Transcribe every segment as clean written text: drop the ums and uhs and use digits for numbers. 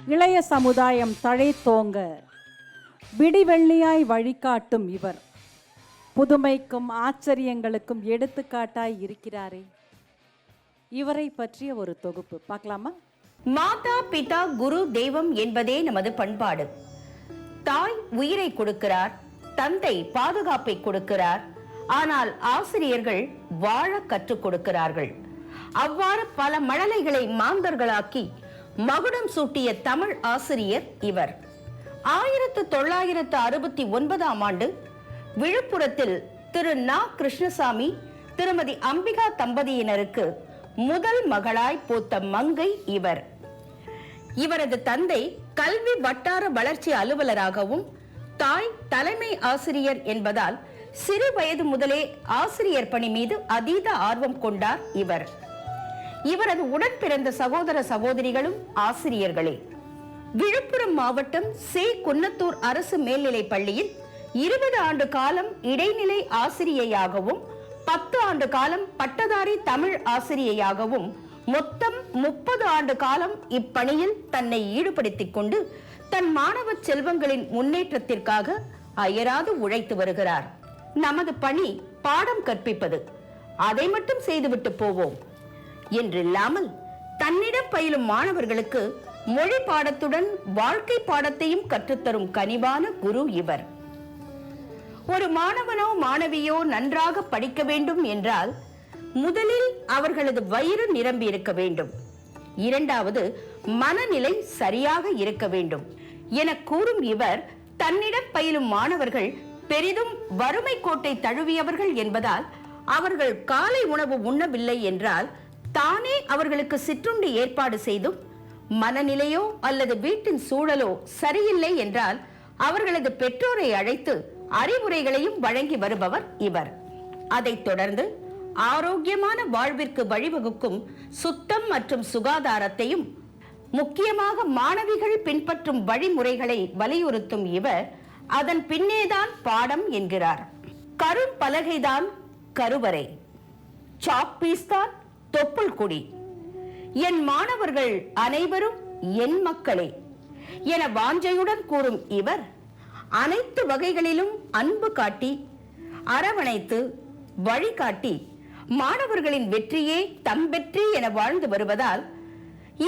இளைய சமுதாயம் தழைத்தோங்க விடிவெள்ளியாய் வழிகாட்டும் இவர் புதுமைக்கும் ஆச்சரியங்களுக்கும் எடுத்துக்காட்டாய் இருக்கிறாரே. இவரை பற்றிய ஒரு தொகுப்பு பார்க்கலாமா? மாதா பிதா குரு தெய்வம் என்பதே நமது பண்பாடு. தாய் உயிரை கொடுக்கிறார், தந்தை பாதுகாப்பை கொடுக்கிறார், ஆனால் ஆசிரியர்கள் வாழ கற்றுக் கொடுக்கிறார்கள். அவ்வாறு பல மழலைகளை மாந்தர்களாக்கி மகுடம் சூட்டிய தமிழ் ஆசிரியர் இவர். 1969ஆம் ஆண்டு விழுப்புரத்தில் திரு நா. கிருஷ்ணசாமி திருமதி அம்பிகா தம்பதியினருக்கு முதல் மகளாய் பூத்த மங்கை இவர். இவரது தந்தை கல்வி வட்டார வளர்ச்சி அலுவலராகவும் தாய் தலைமை ஆசிரியர் என்பதால் சிறு வயது முதலே ஆசிரியர் பணி மீது அதீத ஆர்வம் கொண்டார் இவர். இவரது உடன் பிறந்த சகோதர சகோதரிகளும் ஆசிரியர்களே. விழுப்புரம் மாவட்டம் சே. குன்னத்தூர் அரசு மேல்நிலைப் பள்ளியில் 20 ஆண்டு காலம் இடைநிலை ஆசிரியையாகவும் 10 ஆண்டு காலம் பட்டதாரி தமிழ் ஆசிரியையாகவும் மொத்தம் 30 ஆண்டு காலம் இப்பணியில் தன்னை ஈடுபடுத்திக் கொண்டு தன் மாணவ செல்வங்களின் முன்னேற்றத்திற்காக அயராது உழைத்து வருகிறார். நமது பணி பாடம் கற்பிப்பது, அதை மட்டும் செய்துவிட்டு போவோம் என்றில்லாமல் தன்னிடம் பயிலும் மாணவர்களுக்கு மொழி பாடத்துடன் வாழ்க்கை பாடத்தையும் கற்றுத்தரும் கனிவான குரு இவர். ஒரு மாணவனோ மாணவியோ நன்றாக படிக்க வேண்டும் என்றால் முதலில் அவர்களது வயிறு நிரம்பி இருக்க வேண்டும், இரண்டாவது மனநிலை சரியாக இருக்க வேண்டும் என கூறும் இவர், தன்னிடம் பயிலும் மாணவர்கள் பெரிதும் வறுமை கோட்டை தழுவியவர்கள் என்பதால் அவர்கள் காலை உணவு உண்ணவில்லை என்றால் தானே அவர்களுக்கு சிற்றுண்டி ஏற்பாடு செய்தும், மனநிலையோ அல்லது வீட்டின் சூழலோ சரியில்லை என்றால் அவர்களது பெற்றோரை அழைத்து அறிவுரைகளையும் வழங்கி வருபவர் இவர். அதைத் தொடர்ந்து ஆரோக்கியமான வாழ்விற்கு வழிவகுக்கும் சுத்தம் மற்றும் சுகாதாரத்தையும் முக்கியமாக மாணவிகள் பின்பற்றும் வழிமுறைகளை வலியுறுத்தும் இவர் அதன் பின்னேதான் பாடம் என்கிறார். கரும் பலகைதான் கருவறை, சாக்பீஸ் தான் தொப்புள் கொடி, என் மாணவர்கள் அனைவரும் என் மக்களே என வாஞ்சையுடன் கூறும் இவர் அனைத்து வகைகளிலும் அன்பு காட்டி அரவணைத்து வழிகாட்டி மாணவர்களின் வெற்றியே தம் வெற்றி என வாழ்ந்து வருவதால்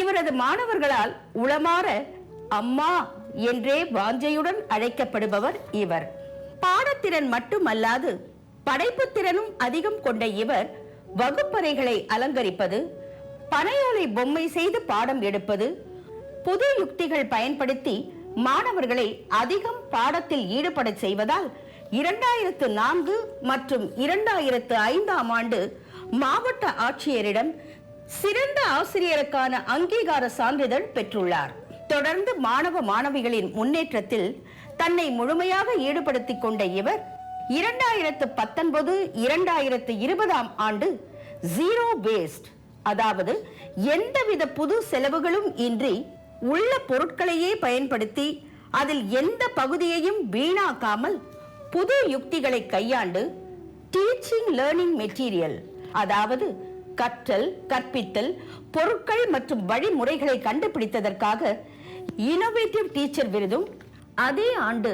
இவரது மாணவர்களால் உளமாற அம்மா என்றே வாஞ்சையுடன் அழைக்கப்படுபவர் இவர். பாடத்திறன் மட்டுமல்லாது படைப்பு திறனும் அதிகம் கொண்ட இவர் வகுப்பறைகளை அலங்கரிப்பது, பனையோலை பொம்மை செய்து பாடம் எடுப்பது, புது யுக்திகள் பயன்படுத்தி மாணவர்களை அதிகம் பாடத்தில் ஈடுபட செய்வதால் 2004 மற்றும் 2005ஆம் ஆண்டு மாவட்ட ஆட்சியரிடம் சிறந்த ஆசிரியருக்கான அங்கீகார சான்றிதழ் பெற்றுள்ளார். தொடர்ந்து மாணவ மாணவிகளின் முன்னேற்றத்தில் தன்னை முழுமையாக ஈடுபடுத்திக் கொண்ட இவர் 2019-2020ஆம் ஆண்டு ஜீரோ வேஸ்ட், அதாவது எந்தவித புது செலவுகளும் இன்றி உள்ள பொருட்களையே பயன்படுத்தி அதில் எந்த பகுதியையும் வீணாக்காமல் புது யுக்திகளை கையாண்டு டீச்சிங் லேர்னிங் மெட்டீரியல், அதாவது கற்றல் கற்பித்தல் பொருட்கள் மற்றும் வழிமுறைகளை கண்டுபிடித்ததற்காக இன்னோவேட்டிவ் டீச்சர் விருதும், அதே ஆண்டு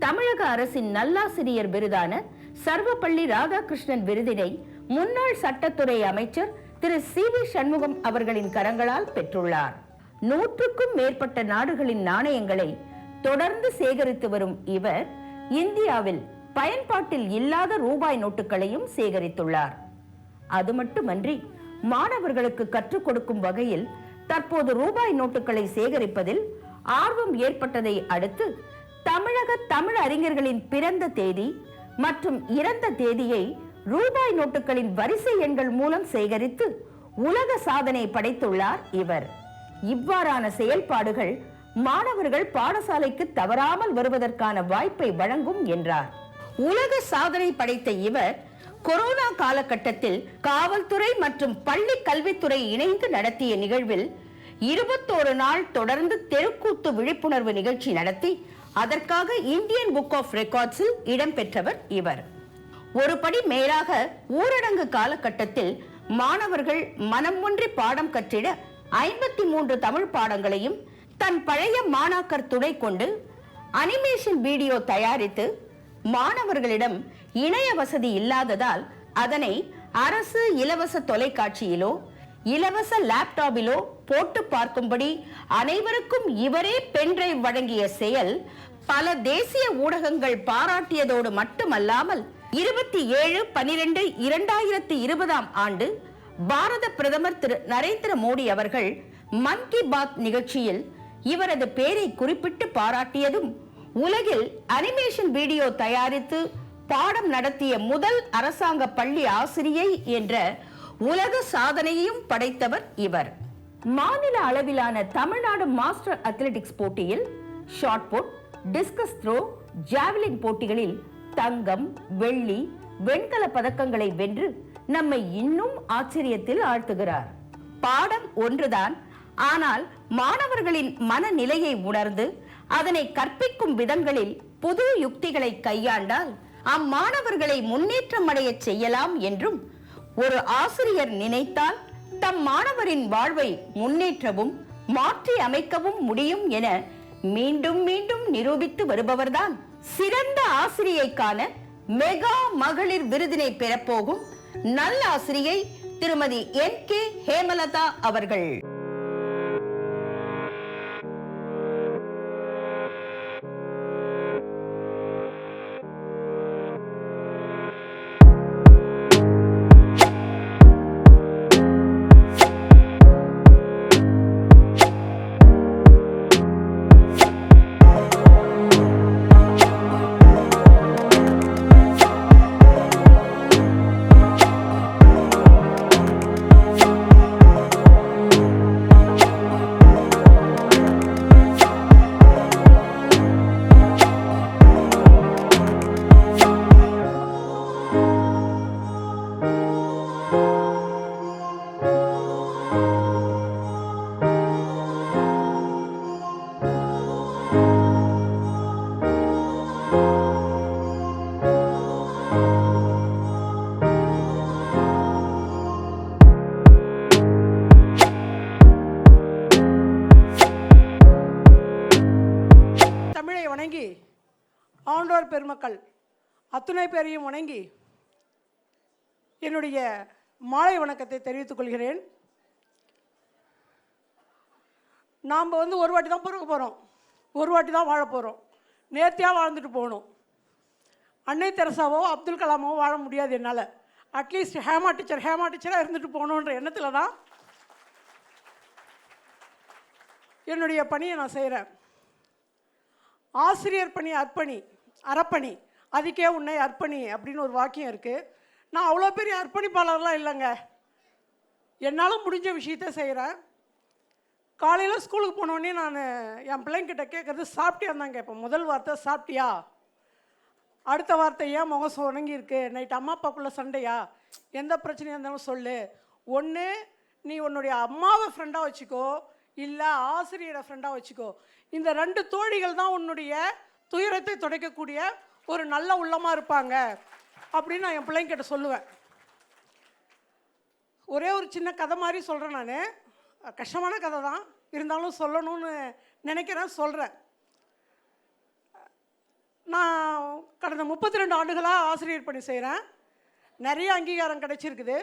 தமிழக அரசின் நல்லாசிரியர் விருதான சர்வப்பள்ளி ராதாகிருஷ்ணன் விருதினை முன்னாள் சட்டத்துறை அமைச்சர் திரு சி.வி. சண்முகம் அவர்களின் கரங்களால் பெற்றுள்ளார். 100க்கும் மேற்பட்ட நாடுகளின் நாணயங்களை தொடர்ந்து சேகரித்து வரும் இவர் இந்தியாவில் பயன்பாட்டில் இல்லாத ரூபாய் நோட்டுகளையும் சேகரித்துள்ளார். அது மட்டுமன்றி மாணவர்களுக்கு கற்றுக் கொடுக்கும் வகையில் தற்போது ரூபாய் நோட்டுகளை சேகரிப்பதில் ஆர்வம் ஏற்பட்டதை அடுத்து தமிழக தமிழ் அறிஞர்களின் பிறந்த தேதி மற்றும் இறந்த தேதியை ரூபாய் நோட்டுகளின் வரிசை எண்கள் மூலம் சேகரித்து உலக சாதனை படைத்துள்ளார் இவர். இவ்வாறான செயல்பாடுகள் மாணவர்கள் பாடசாலைக்கு தவறாமல் வருவதற்கான வாய்ப்பை வழங்கும் என்றார். உலக சாதனை படைத்த இவர் கொரோனா காலகட்டத்தில் காவல்துறை மற்றும் பள்ளி கல்வித்துறை இணைந்து நடத்திய நிகழ்வில் 21 நாள் தொடர்ந்து தெருக்கூத்து விழிப்புணர்வு நிகழ்ச்சி நடத்தி அதற்காக இந்தியன் புக் ஆஃப் ரெக்கார்ட்ஸில் இடம்பெற்றவர் இவர். ஒருபடி மேலாக ஊரடங்கு காலகட்டத்தில் மாணவர்கள் மனம் ஒன்றி பாடம் கற்றிட 53 தமிழ் பாடங்களையும் தன் பழைய மாணாக்கர் துணை கொண்டு அனிமேஷன் வீடியோ தயாரித்து மாணவர்களிடம் இணைய வசதி இல்லாததால் அதனை அரசு இலவச தொலைக்காட்சியிலோ இலவச லேப்டாப்பிலோ போட்டு பார்க்கும்படி அனைவருக்கும் இவரே பென்டிரைவ் வழங்கிய செயல் பல தேசிய ஊடகங்கள் பாராட்டியதோடு மட்டுமல்லாமல் 27/12/2020 பாரத பிரதமர் திரு நரேந்திர மோடி அவர்கள் மன் கி பாத் நிகழ்ச்சியில் இவரது பெயரை குறிப்பிட்டு பாராட்டியதும் உலகில் அனிமேஷன் வீடியோ தயாரித்து பாடம் நடத்திய முதல் அரசாங்க பள்ளி ஆசிரியை என்ற உலக சாதனையையும் படைத்தவர் இவர். மாநில அளவிலான தமிழ்நாடு மாஸ்டர் அத்லெட்டிக்ஸ் போட்டியில் shot put, discus throw, javelin போட்டிகளில் தங்கம், வெள்ளி, வெண்கல பதக்கங்களை வென்று நம்மை இன்னும் ஆச்சரியத்தில் ஆழ்த்துகிறார். பாடம் ஒன்றுதான், ஆனால் மாணவர்களின் மனநிலையை உணர்ந்து அதனை கற்பிக்கும் விதங்களில் புது யுக்திகளை கையாண்டால் அம்மாணவர்களை முன்னேற்றம் அடைய செய்யலாம் என்றும் ஒரு ஆசிரியர் நினைத்தால் தம் மாணவரின் வாழ்வை முன்னேற்றவும் மாற்றி அமைக்கவும் முடியும் என மீண்டும் மீண்டும் நிரூபித்து வருபவர்தான் சிறந்த ஆசிரியைக்கான மெகா மகளிர் விருதினை பெறப்போகும் நல்லாசிரியை திருமதி NK ஹேமலதா அவர்கள். வணங்கி ஆண்டோர் பெருமக்கள் அத்துணை பேரையும் வணங்கி என்னுடைய மாலை வணக்கத்தை தெரிவித்துக் கொள்கிறேன். நாம் ஒரு வாட்டி தான் பிறக்க போகிறோம், ஒரு வாட்டி தான் வாழ போகிறோம். நேர்த்தியாக வாழ்ந்துட்டு போகணும். அன்னை தெரசாவோ அப்துல் கலாமோ வாழ முடியாது என்னால். அட்லீஸ்ட் ஹேமா டீச்சராக இருந்துட்டு போகணுன்ற எண்ணத்தில் தான் என்னுடைய பணியை நான் செய்கிறேன். ஆசிரியர் பணி அர்ப்பணி, அறப்பணி, அதுக்கே உன்னை அர்ப்பணி அப்படின்னு ஒரு வாக்கியம் இருக்குது. நான் அவ்வளோ பெரிய அர்ப்பணிப்பாளர்லாம் இல்லைங்க. என்னால் முடிஞ்ச விஷயத்த செய்கிறேன். காலையில் ஸ்கூலுக்கு போனோடனே நான் என் பிள்ளைங்கிட்ட கேட்குறது சாப்பிட்டியான்னு தான் கேட்பேன். முதல் வார்த்தை சாப்பிட்டியா, அடுத்த வார்த்தை ஏன் முகம் சுணங்கி இருக்கு, நைட்டு அம்மா அப்பாக்குள்ளே சண்டையா, எந்த பிரச்சனையாக இருந்தாலும் சொல்லு. ஒன்று நீ உன்னுடைய அம்மாவை ஃப்ரெண்டாக வச்சுக்கோ, இல்லை ஆசிரியரை ஃப்ரெண்டாக வச்சுக்கோ. இந்த 2 தோழிகள் தான் உன்னுடைய துயரத்தை துடைக்கக்கூடிய ஒரு நல்ல உள்ளமாக இருப்பாங்க அப்படின்னு நான் என் பிள்ளைங்கிட்ட சொல்லுவேன். ஒரே ஒரு சின்ன கதை மாதிரி சொல்கிறேன். நான் கஷ்டமான கதை தான், இருந்தாலும் சொல்லணும்னு நினைக்கிறேன், சொல்கிறேன். நான் கடந்த 32 ஆண்டுகளாக ஆசிரியர் பணி செய்கிறேன். நிறைய அங்கீகாரம் கிடைச்சிருக்குது.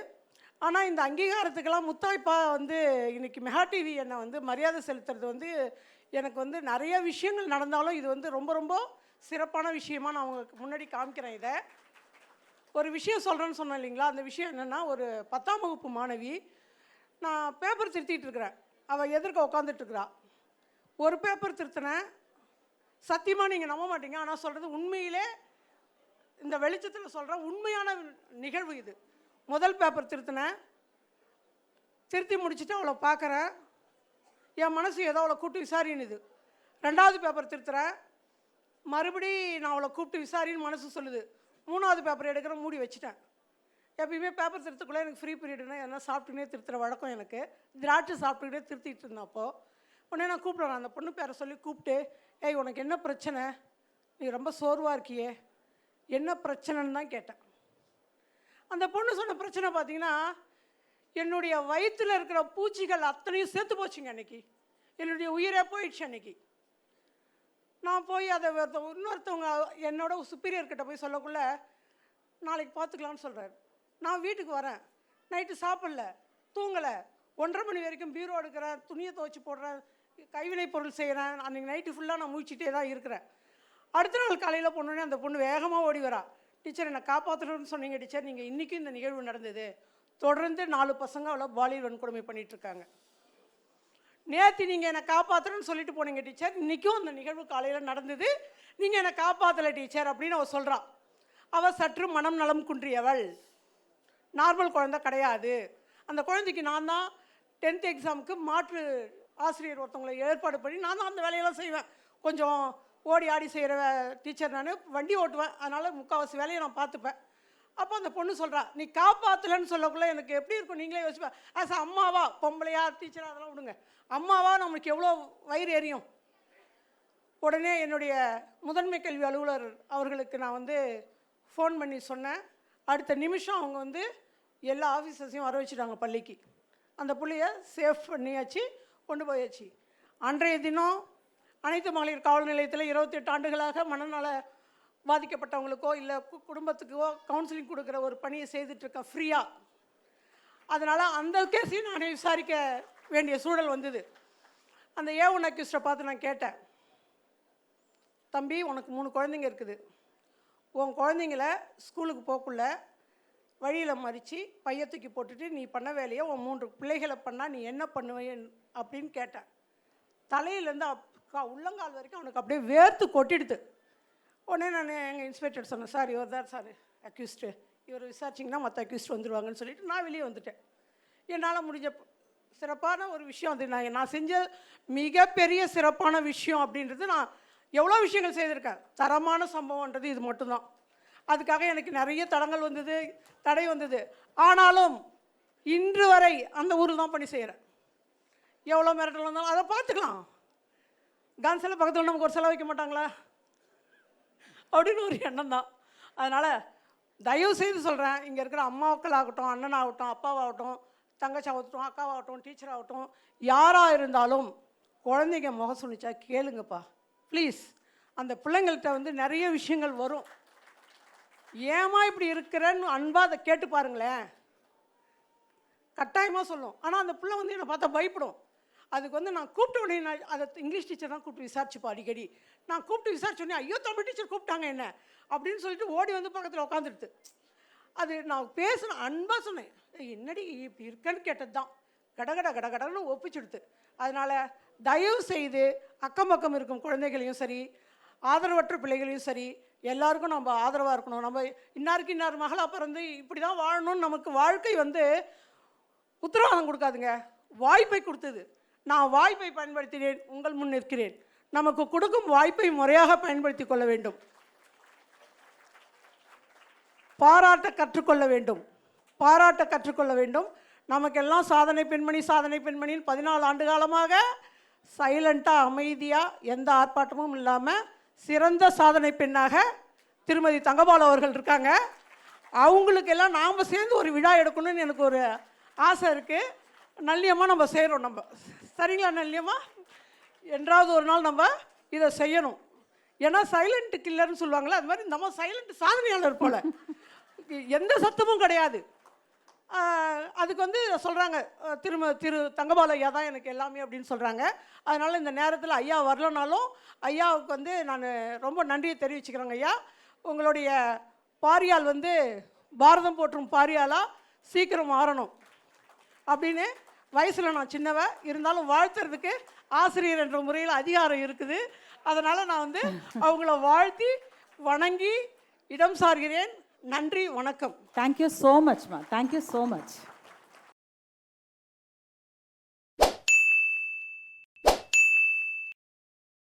ஆனால் இந்த அங்கீகாரத்துக்கெல்லாம் முத்தாய்ப்பாக இன்றைக்கி மெகா டிவி என்னை மரியாதை செலுத்துறது எனக்கு நிறைய விஷயங்கள் நடந்தாலும் இது ரொம்ப ரொம்ப சிறப்பான விஷயமாக நான் உங்களுக்கு முன்னாடி காமிக்கிறேன். இதை ஒரு விஷயம் சொல்கிறேன்னு சொன்னேன் இல்லைங்களா, அந்த விஷயம் என்னென்னா, ஒரு 10ஆம் வகுப்பு மாணவி, நான் பேப்பர் திருத்திட்டு இருக்கிறேன், அவள் எதிர்க்க உட்காந்துட்ருக்குறா. ஒரு பேப்பர் திருத்தினேன், சத்தியமாக நீங்கள் நம்ப மாட்டீங்க, ஆனால் சொல்கிறது உண்மையிலே இந்த வெளிச்சத்தில் சொல்கிறேன், உண்மையான நிகழ்வு இது. முதல் பேப்பர் திருத்தினேன், திருத்தி முடிச்சுட்டு அவளை பார்க்குறேன், என் மனசு ஏதோ அவளை கூப்பிட்டு விசாரின்னுது. 2வது பேப்பர் திருத்துறேன், மறுபடி நான் அவளை கூப்பிட்டு விசாரின்னு மனசு சொல்லுது. 3வது பேப்பர் எடுக்கிறேன், மூடி வச்சுட்டேன். எப்பயுமே பேப்பர் திருத்துக்குள்ளே எனக்கு ஃப்ரீ பீரியடுனா என்ன சாப்பிட்டுனே திருத்துற வழக்கம் எனக்கு. திராட்சை சாப்பிட்டுக்கிட்டே திருத்திட்டு இருந்தேன். அப்போது உடனே நான் கூப்பிடுறேன், அந்த பொண்ணு பேரை சொல்லி கூப்பிட்டு, ஏய் உனக்கு என்ன பிரச்சனை, நீ ரொம்ப சோர்வாக இருக்கியே, என்ன பிரச்சனைன்னு தான் கேட்டேன். அந்த பொண்ணு சொன்ன பிரச்சனை பார்த்தீங்கன்னா, என்னுடைய வயிற்றில் இருக்கிற பூச்சிகள் அத்தனையும் சேர்த்து போச்சுங்க. அன்றைக்கி என்னுடைய உயிரே போயிடுச்சு அன்னைக்கு. நான் போய் அதை இன்னொருத்தவங்க என்னோட சுப்பீரியர்கிட்ட போய் சொல்லக்குள்ள நாளைக்கு பார்த்துக்கலான்னு சொல்கிறாரு. நான் வீட்டுக்கு வரேன், நைட்டு சாப்பிடல, தூங்கலை, 1:30 மணி வரைக்கும் பீரோ எடுக்கிறேன், துணியை துவைச்சி போடுறேன், கைவினை பொருள் செய்கிறேன். அன்றைக்கி நைட்டு ஃபுல்லாக நான் முழிச்சிட்டே தான் இருக்கிறேன். அடுத்த நாள் காலையில் போனோடனே அந்த பொண்ணு வேகமாக ஓடி வரா. டீச்சர் என்னை காப்பாற்றணும்னு சொன்னீங்க டீச்சர், நீங்கள் இன்றைக்கும் இந்த நிகழ்வு நடந்தது, தொடர்ந்து 4 பசங்க அவ்வளோ பாலியல் வன்கொடுமை பண்ணிகிட்ருக்காங்க. நேற்று நீங்கள் என்னை காப்பாற்றணும்னு சொல்லிட்டு போனீங்க டீச்சர், இன்றைக்கும் அந்த நிகழ்வு காலையில் நடந்தது, நீங்கள் என்னை காப்பாற்றலை டீச்சர் அப்படின்னு அவள் சொல்கிறான். அவள் சற்று மனம் நலம் குன்றியவள், நார்மல் குழந்தை கிடையாது. அந்த குழந்தைக்கு நான் தான் 10th எக்ஸாமுக்கு மாற்று ஆசிரியர் ஒருத்தவங்களை ஏற்பாடு பண்ணி நான் தான் அந்த வேலையெல்லாம் செய்வேன். கொஞ்சம் ஓடி ஆடி செய்கிற டீச்சர், நான் வண்டி ஓட்டுவேன், அதனால் முக்கால்வாசி வேலையை நான் பார்த்துப்பேன். அப்போ அந்த பொண்ணு சொல்கிறா, நீ காப்பாற்றலன்னு சொல்லக்குள்ள எனக்கு எப்படி இருக்கும் நீங்களே யோசிப்பேன். ஆஸ் அம்மாவா, பொம்பளையா டீச்சராக அதெல்லாம் விடுங்க, அம்மாவா நம்மளுக்கு எவ்வளோ வயிறு எரியும். உடனே என்னுடைய முதன்மை கல்வி அலுவலர் அவர்களுக்கு நான் ஃபோன் பண்ணி சொன்னேன். அடுத்த நிமிஷம் அவங்க எல்லா ஆஃபீஸர்ஸையும் வர வச்சுட்டாங்க பள்ளிக்கு. அந்த புள்ளைய சேஃப் பண்ணியாச்சு, கொண்டு போயாச்சு. அன்றைய தினம் அனைத்து மகளிர் காவல் நிலையத்தில் 28 ஆண்டுகளாக மனநல பாதிக்கப்பட்டவங்களுக்கோ இல்லை குடும்பத்துக்கோ கவுன்சிலிங் கொடுக்குற ஒரு பணியை செய்துட்ருக்கேன் ஃப்ரீயாக. அதனால் அந்த கேஸையும் நானே விசாரிக்க வேண்டிய சூழல் வந்தது. அந்த A1 அக்யூஸ்டை பார்த்து நான் கேட்டேன், தம்பி உனக்கு 3 குழந்தைங்க இருக்குது, உன் குழந்தைங்கள ஸ்கூலுக்கு போக்குள்ள வழியில் மறித்து பைய தூக்கி போட்டுட்டு நீ பண்ண வேலையை உன் 3 பிள்ளைகளை பண்ணால் நீ என்ன பண்ணுவேன் அப்படின்னு கேட்டேன். தலையிலேருந்து உள்ளங்கால் வரைக்கும் அவனுக்கு அப்படியே வேர்த்து கொட்டிடுது. உடனே நான் எங்கள் இன்ஸ்பெக்டர் சொன்னேன், சார் இவர் தான் சார் அக்யூஸ்டு, இவர் விசாரிச்சிங்கன்னா மற்ற அக்யூஸ்ட் வந்துடுவாங்கன்னு சொல்லிட்டு நான் வெளியே வந்துட்டேன். என்னால் முடிஞ்ச சிறப்பான ஒரு விஷயம் அது, நான் செஞ்ச மிகப்பெரிய சிறப்பான விஷயம் அப்படின்றது. நான் எவ்வளோ விஷயங்கள் செய்திருக்கேன், தரமான சம்பவம்ன்றது இது மட்டும்தான். அதுக்காக எனக்கு நிறைய தடங்கள் வந்தது, தடை வந்தது. ஆனாலும் இன்று வரை அந்த ஊரில் தான் பண்ணி செய்கிறேன். எவ்வளோ மிரட்டல் வந்தாலும் அதை பார்த்துக்கலாம். கன் சிலை பக்கத்தில் நமக்கு ஒரு செலவு வைக்க மாட்டாங்களா அப்படின்னு ஒரு எண்ணம் தான். அதனால் தயவு செய்து சொல்கிறேன், இங்கே இருக்கிற அம்மாக்கள் ஆகட்டும், அண்ணனாகட்டும், அப்பாவாகட்டும், தங்கச்சாகட்டும், அக்காவாகட்டும், டீச்சர் ஆகட்டும், யாராக இருந்தாலும் குழந்தைங்க முகம் சொன்னிச்சா கேளுங்கப்பா ப்ளீஸ். அந்த பிள்ளைங்கள்கிட்ட நிறைய விஷயங்கள் வரும். ஏமா இப்படி இருக்கிறேன்னு அன்பாக அதை கேட்டு பாருங்களேன், கட்டாயமாக சொல்லும். ஆனால் அந்த பிள்ளை என்னை பார்த்தா பயப்படும். அதுக்கு நான் கூப்பிட்ட உடனே நான் அதை இங்கிலீஷ் டீச்சர் தான் கூப்பிட்டு விசாரிச்சுப்பா அடிக்கடி. நான் கூப்பிட்டு விசாரிச்சோடனே ஐயோ தமிழ் டீச்சர் கூப்பிட்டாங்க என்ன அப்படின்னு சொல்லிட்டு ஓடி பக்கத்தில் உட்காந்துடுது. அது நான் பேசுனேன், அன்பாக சொன்னேன், என்னடி இப்படி இருக்கேன்னு கேட்டது தான் கடன்னு ஒப்பிச்சுடுது. அதனால் தயவு செய்து அக்கம் பக்கம் இருக்கும் குழந்தைகளையும் சரி, ஆதரவற்ற பிள்ளைகளையும் சரி, எல்லாருக்கும் நம்ம ஆதரவாக இருக்கணும். நம்ம இன்னாருக்கு இன்னார் மகளாக பிறந்து இப்படி தான் வாழணும்னு நமக்கு வாழ்க்கை உத்தரவாதம் கொடுக்காதுங்க, வாய்ப்பை கொடுத்தது. நான் வாய்ப்பை பயன்படுத்தினேன், உங்கள் முன் நிற்கிறேன். நமக்கு கொடுக்கும் வாய்ப்பை முறையாக பயன்படுத்தி கொள்ள வேண்டும், பாராட்ட கற்றுக்கொள்ள வேண்டும், பாராட்ட கற்றுக்கொள்ள வேண்டும். நமக்கெல்லாம் சாதனை பெண்மணி 14 ஆண்டு காலமாக சைலண்ட்டாக அமைதியாக எந்த ஆர்ப்பாட்டமும் இல்லாமல் சிறந்த சாதனை பெண்ணாக திருமதி தங்கபாலு அவர்கள் இருக்காங்க. அவங்களுக்கெல்லாம் நாம் சேர்ந்து ஒரு விழா எடுக்கணும்னு எனக்கு ஒரு ஆசை இருக்குது. நல்லியமாக நம்ம செய்கிறோம். நம்ம சரிங்களா நல்லியம்மா? என்றாவது ஒரு நாள் நம்ம இதை செய்யணும். ஏன்னா சைலண்ட் கில்லர்னு சொல்லுவாங்களே, அது மாதிரி நம்ம சைலண்ட் சாதனையாளர் போல், எந்த சத்தமும் கிடையாது. அதுக்கு சொல்கிறாங்க, திரு தங்கபாலு ஐயா தான் எனக்கு எல்லாமே அப்படின்னு சொல்கிறாங்க. அதனால் இந்த நேரத்தில் ஐயா வரலனாலும் ஐயாவுக்கு நான் ரொம்ப நன்றியை தெரிவிச்சுக்கிறேங்க. ஐயா, உங்களுடைய பாரியால் பாரதம் போற்றும் பாரியாலாக சீக்கிரம் மாறணும் அப்படின்னு. வயசில் நான் சின்னவ இருந்தாலும் வாழ்த்துறதுக்கு ஆசிரியர் என்ற முறையில் அதிகாரம் இருக்குது. அதனால் நான் அவங்கள வாழ்த்தி வணங்கி இடம் சார்கிறேன். நன்றி, வணக்கம். தேங்க்யூ ஸோ மச்மா, தேங்க்யூ ஸோ மச்.